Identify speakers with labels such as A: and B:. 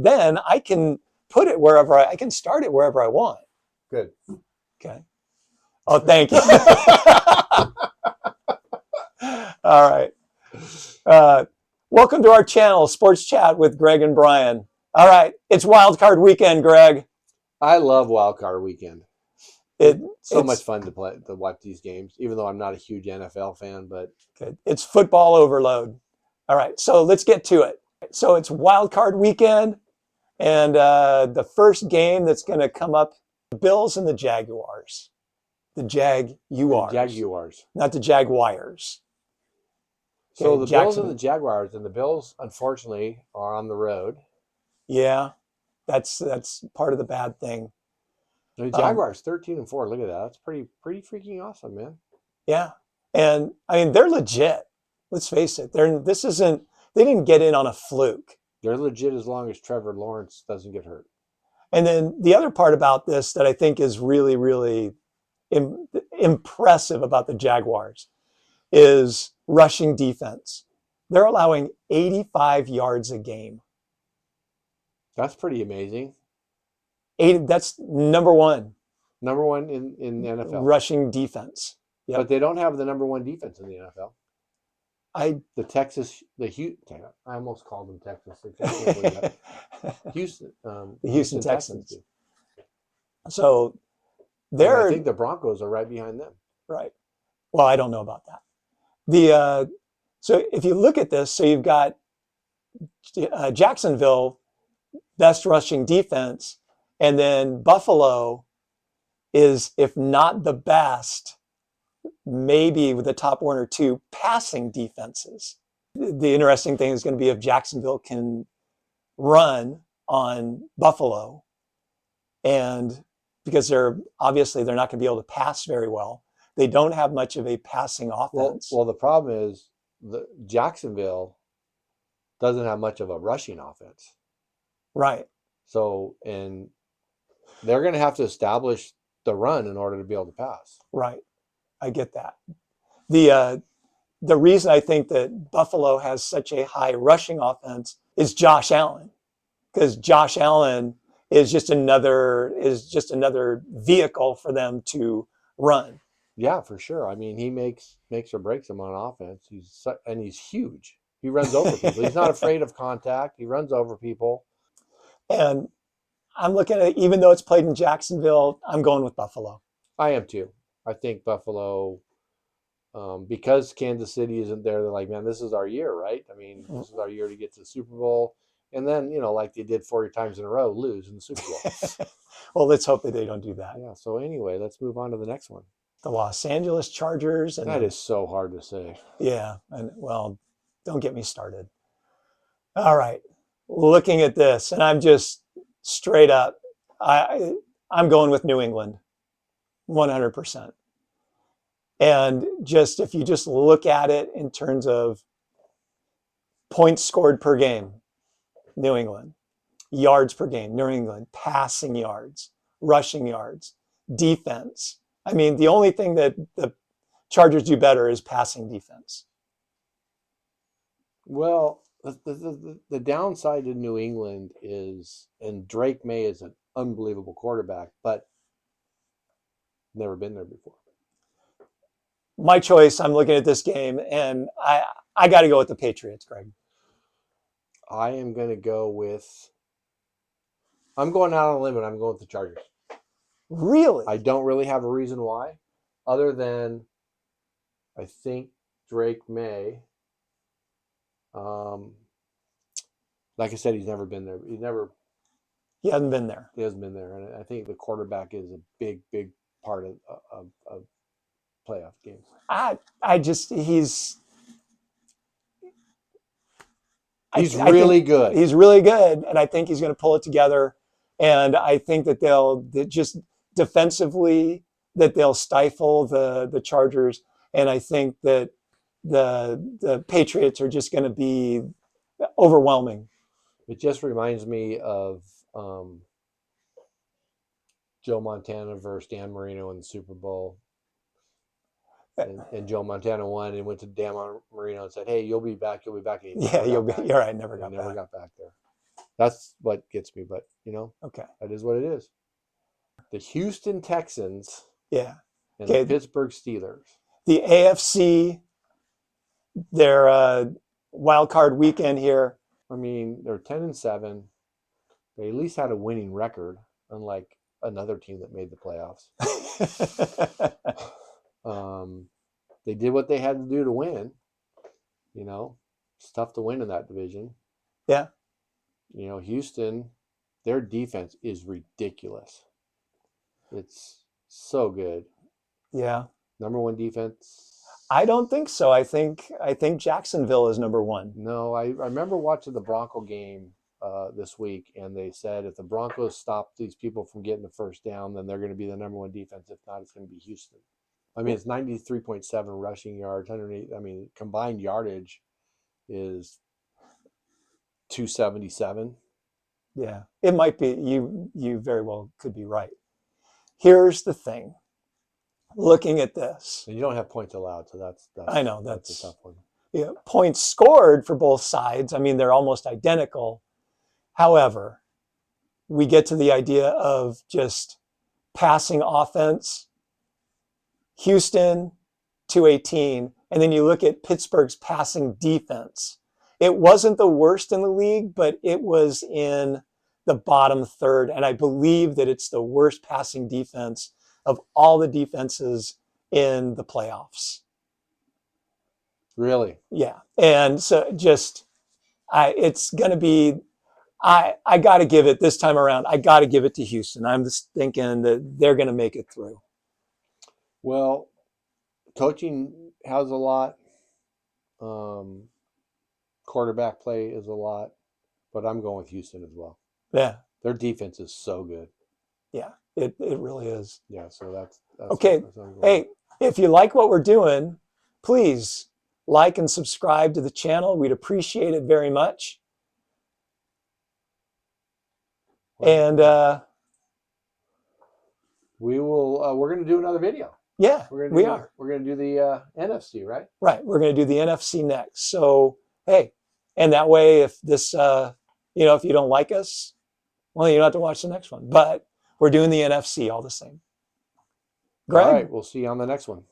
A: then I can put it wherever I can start it wherever I want.
B: Good.
A: Okay. Oh, thank you. All right. Welcome to our channel, Sports Chat with Greg and Bryan. All right. It's wildcard weekend, Greg.
B: I love wildcard weekend. It's much fun to watch these games, even though I'm not a huge NFL fan, but
A: good. It's football overload. All right. So let's get to it. So it's wildcard weekend. And the first game that's going to come up, the Bills and the Jaguars. The Jaguars. Not the Jaguars.
B: Okay, so the Bills and the Jaguars, and the Bills, unfortunately, are on the road.
A: Yeah, that's part of the bad thing.
B: The Jaguars, 13-4. Look at that. That's pretty freaking awesome, man.
A: Yeah, and I mean they're legit. Let's face it. They didn't get in on a fluke.
B: They're legit as long as Trevor Lawrence doesn't get hurt.
A: And then the other part about this that I think is really, really impressive about the Jaguars is rushing defense. They're allowing 85 yards a game.
B: That's pretty amazing.
A: That's number one.
B: Number one in the NFL.
A: Rushing defense.
B: Yep. But they don't have the number one defense in the NFL. I almost called them Texas. Houston.
A: The Houston Texans. So
B: I think the Broncos are right behind them.
A: Right. Well, I don't know about that. So if you look at this, so you've got Jacksonville, best rushing defense, and then Buffalo is, if not the best, maybe with the top one or two passing defenses. The interesting thing is going to be if Jacksonville can run on Buffalo, and because they're not going to be able to pass very well. They don't have much of a passing offense.
B: Well, the problem is the Jacksonville doesn't have much of a rushing offense.
A: Right.
B: So, and they're going to have to establish the run in order to be able to pass.
A: Right. I get that. The reason I think that Buffalo has such a high rushing offense is Josh Allen, because Josh Allen is just another vehicle for them to run.
B: Yeah, for sure. I mean, he makes or breaks them on offense. He's huge. He runs over people. He's not afraid of contact. He runs over people.
A: And I'm looking at it, even though it's played in Jacksonville, I'm going with Buffalo.
B: I am too. I think Buffalo, because Kansas City isn't there, they're like, man, this is our year, right? I mean, this is our year to get to the Super Bowl. And then, like they did 40 times in a row, lose in the Super Bowl.
A: Well, let's hope that they don't do that.
B: Yeah. So anyway, let's move on to the next one.
A: The Los Angeles Chargers.
B: That is so hard to say.
A: Yeah. And well, don't get me started. All right. Looking at this, and I'm just straight up, I'm going with New England, 100%. And just if you just look at it in terms of points scored per game, New England, yards per game, New England, passing yards, rushing yards, defense. I mean, the only thing that the Chargers do better is passing defense.
B: Well, the downside to New England is, and Drake May is an unbelievable quarterback, but never been there before.
A: My choice, I'm looking at this game, and I got to go with the Patriots, Greg.
B: I am going to go with, I'm going out on a limb, and I'm going with the Chargers.
A: Really?
B: I don't really have a reason why, other than I think Drake May, like I said, he's never been there. He hasn't been there. He hasn't been there. And I think the quarterback is a big, big part of playoff games. He's really good.
A: He's really good. And I think he's going to pull it together. And I think that they'll just defensively, that they'll stifle the Chargers. And I think that the Patriots are just going to be overwhelming.
B: It just reminds me of Joe Montana versus Dan Marino in the Super Bowl. And Joe Montana won and went to Dan Marino and said, "Hey, you'll be back. You'll be back."
A: Yeah, you'll be. You're right. Never got back there.
B: That's what gets me. But
A: Okay.
B: that is what it is. The Houston Texans
A: Yeah.
B: and the
A: Okay.
B: Pittsburgh Steelers.
A: The AFC, their wild card weekend here.
B: I mean, they're 10-7. They at least had a winning record, unlike another team that made the playoffs. They did what they had to do to win. It's tough to win in that division.
A: Yeah.
B: Houston, their defense is ridiculous. It's so good.
A: Yeah.
B: Number one defense.
A: I don't think so. I think Jacksonville is number one.
B: No, I remember watching the Bronco game this week, and they said if the Broncos stop these people from getting the first down, then they're going to be the number one defense. If not, it's going to be Houston. I mean, it's 93.7 rushing yards, 108. I mean, combined yardage is 277.
A: Yeah, it might be. You very well could be right. Here's the thing. Looking at this,
B: and you don't have points allowed, so that's
A: I know
B: that's a tough one.
A: Yeah, points scored for both sides. I mean, they're almost identical. However, we get to the idea of just passing offense. Houston 218, and then you look at Pittsburgh's passing defense. It wasn't the worst in the league, but it was in the bottom third, and I believe that it's the worst passing defense of all the defenses in the playoffs.
B: Really?
A: Yeah, and so it's going to be. I got to give it this time around. I got to give it to Houston. I'm just thinking that they're going to make it through.
B: Well, coaching has a lot. Quarterback play is a lot, but I'm going with Houston as well.
A: Yeah,
B: their defense is so good.
A: Yeah, it really is.
B: Yeah, so that's
A: okay. Hey, if you like what we're doing, please like and subscribe to the channel. We'd appreciate it very much. And
B: we will. We're going to do another video.
A: Yeah, we are.
B: We're going to do the NFC, right?
A: Right. We're going to do the NFC next. So, hey, and that way, if this, if you don't like us, well, you don't have to watch the next one. But we're doing the NFC all the same. Greg?
B: All right. We'll see you on the next one.